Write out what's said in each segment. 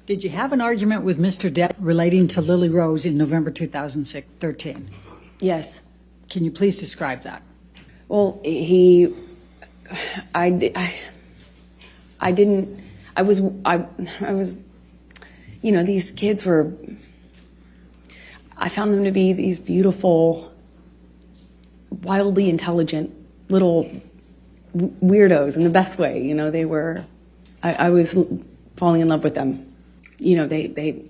Did you have an argument with Mr. Depp relating to Lily Rose in November 2013? Yes. Can you please describe that? Well, I was, these kids were, I found them to be these beautiful, wildly intelligent little weirdos in the best way. They were, I was falling in love with them. They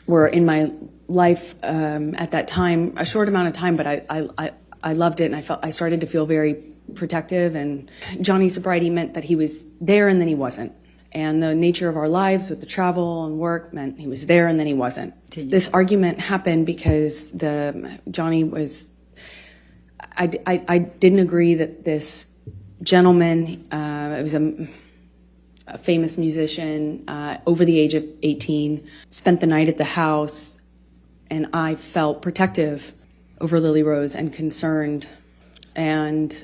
were in my life at that time, a short amount of time, but I loved it, and I started to feel very protective. And Johnny's sobriety meant that he was there and then he wasn't. And the nature of our lives with the travel and work meant he was there and then he wasn't. This argument happened because Johnny was, I didn't agree that this gentleman, it was a famous musician, over the age of 18, spent the night at the house, and I felt protective over Lily Rose and concerned. And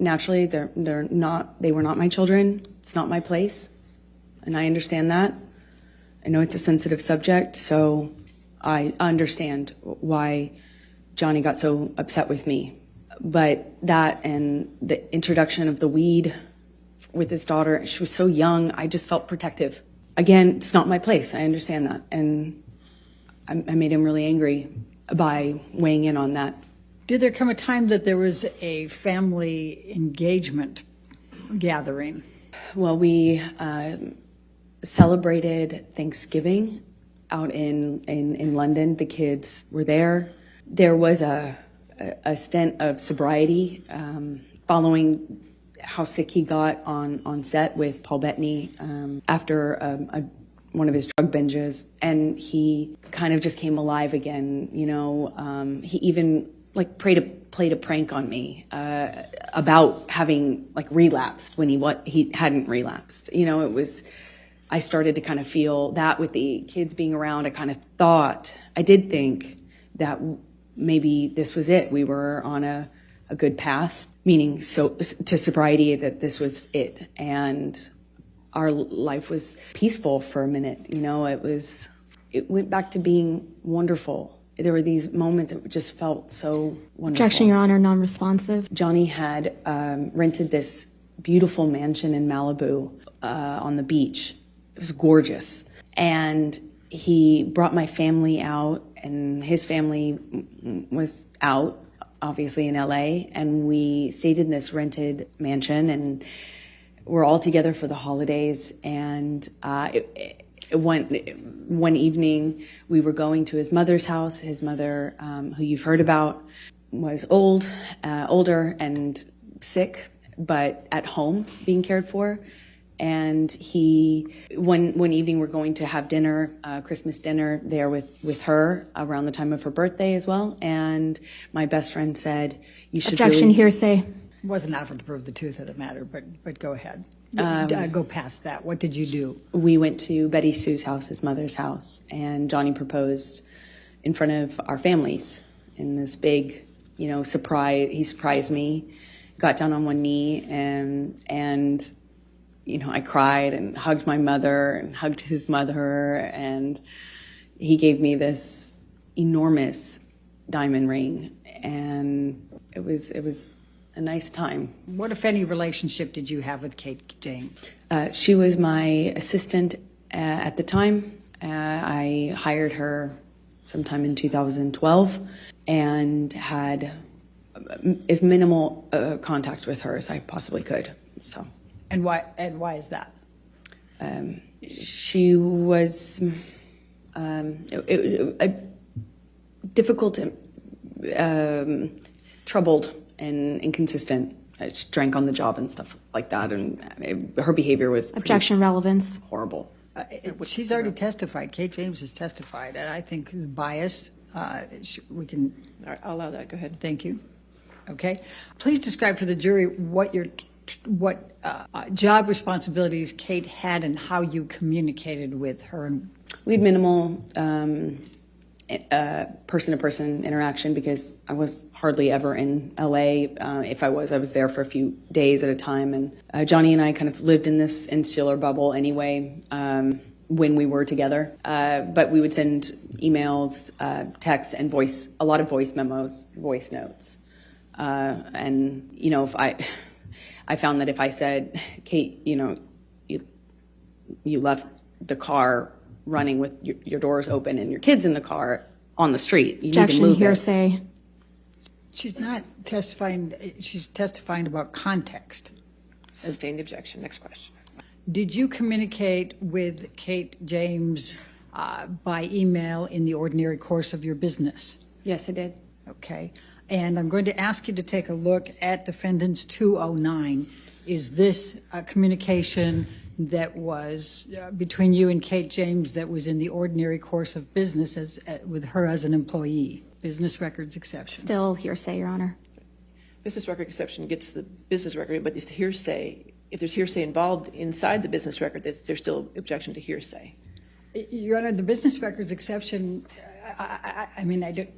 naturally, they were not my children. It's not my place, and I understand that. I know it's a sensitive subject, so I understand why Johnny got so upset with me. But that and the introduction of the weed with his daughter, she was so young, I just felt protective. Again, it's not my place. I understand that. And I made him really angry by weighing in on that. Did there come a time that there was a family engagement gathering? Well, we celebrated Thanksgiving out in London. The kids were there. There was a stint of sobriety following how sick he got on set with Paul Bettany after one of his drug binges, and he kind of just came alive again. He even played a prank on me about having relapsed when he hadn't relapsed. I started to kind of feel that with the kids being around. I did think that maybe this was it. We were on a good path, meaning to sobriety, that this was it. And our life was peaceful for a minute. It went back to being wonderful. There were these moments that just felt so wonderful. Objection, Your Honor, non-responsive. Johnny had rented this beautiful mansion in Malibu on the beach. It was gorgeous. And he brought my family out, and his family was out, obviously, in LA. And we stayed in this rented mansion, and we're all together for the holidays. And one evening, we were going to his mother's house. His mother, who you've heard about, was older and sick, but at home being cared for. And one evening, we're going to have dinner, Christmas dinner there with her around the time of her birthday as well. And my best friend said, "You should." Objection, hearsay. Wasn't offered to prove the truth of the matter, but go ahead. Go past that. What did you do? We went to Betty Sue's house, his mother's house, and Johnny proposed in front of our families in this big, surprise. He surprised me, got down on one knee, and I cried and hugged my mother and hugged his mother, and he gave me this enormous diamond ring, and it was a nice time. What, if any, relationship did you have with Kate James? She was my assistant at the time. I hired her sometime in 2012 and had as minimal contact with her as I possibly could. So. And why is that? She was difficult, troubled, and inconsistent. She drank on the job and stuff like that, and her behavior was Objection, relevance. Horrible. She's already testified. Kate James has testified, and I think the bias. We can. I'll allow that. Go ahead. Thank you. Okay. Please describe for the jury what job responsibilities Kate had and how you communicated with her. We had minimal person-to-person interaction because I was hardly ever in LA. If I was there for a few days at a time. And Johnny and I kind of lived in this insular bubble anyway. when we were together. But we would send emails, texts, and a lot of voice memos, voice notes. And, you know, if I found that if I said, Kate, you know, you left the car running with your doors open and your kids in the car on the street, you need to Objection, move it. hearsay. She's not testifying, she's testifying about context. Sustained objection. Next question. Did you communicate with Kate James by email in the ordinary course of your business? Yes, I did. Okay. And I'm going to ask you to take a look at Defendants 209. Is this a communication that was between you and Kate James that was in the ordinary course of business with her as an employee? Business records exception. Still hearsay, Your Honor. Business record exception gets the business record, but it's hearsay. If there's hearsay involved inside the business record, there's still objection to hearsay. Your Honor, the business records exception, I mean, I don't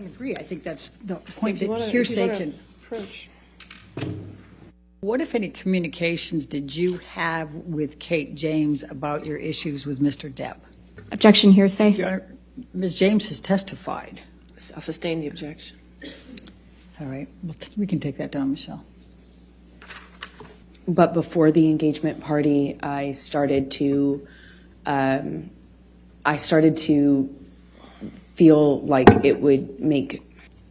agree. I think that's the point that hearsay can. Approach. What, if any, communications did you have with Kate James about your issues with Mr. Depp? Objection, hearsay. Your Honor, Ms. James has testified. I'll sustain the objection. All right, well, we can take that down, Michelle. But before the engagement party, I started to feel like it would make,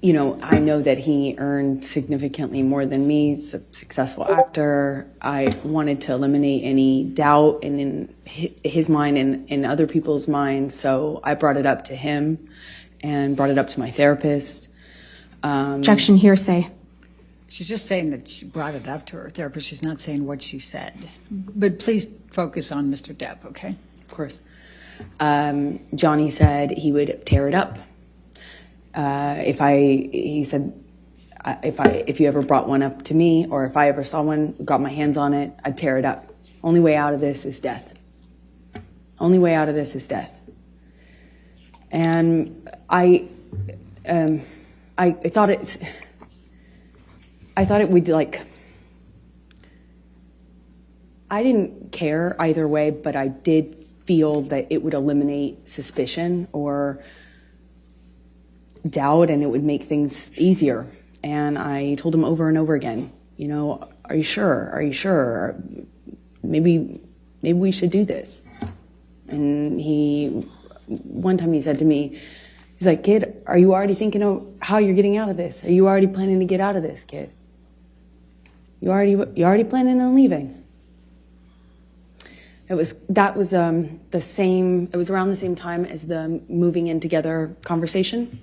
you know, I know that he earned significantly more than me. He's a successful actor. I wanted to eliminate any doubt in his mind and in other people's minds. So I brought it up to him and brought it up to my therapist. Objection, hearsay. She's just saying that she brought it up to her therapist. She's not saying what she said. But please focus on Mr. Depp, okay? Of course. Johnny said he would tear it up. He said, if you ever brought one up to me, or if I ever saw one, got my hands on it, I'd tear it up. Only way out of this is death. Only way out of this is death. And I thought it would, like, I didn't care either way, but I did feel that it would eliminate suspicion or doubt, and it would make things easier. And I told him over and over again, you know, are you sure? Are you sure? Maybe we should do this. And one time he said to me, he's like, kid, are you already thinking of how you're getting out of this? Are you already planning to get out of this, kid? You already planning on leaving? It was around the same time as the moving in together conversation.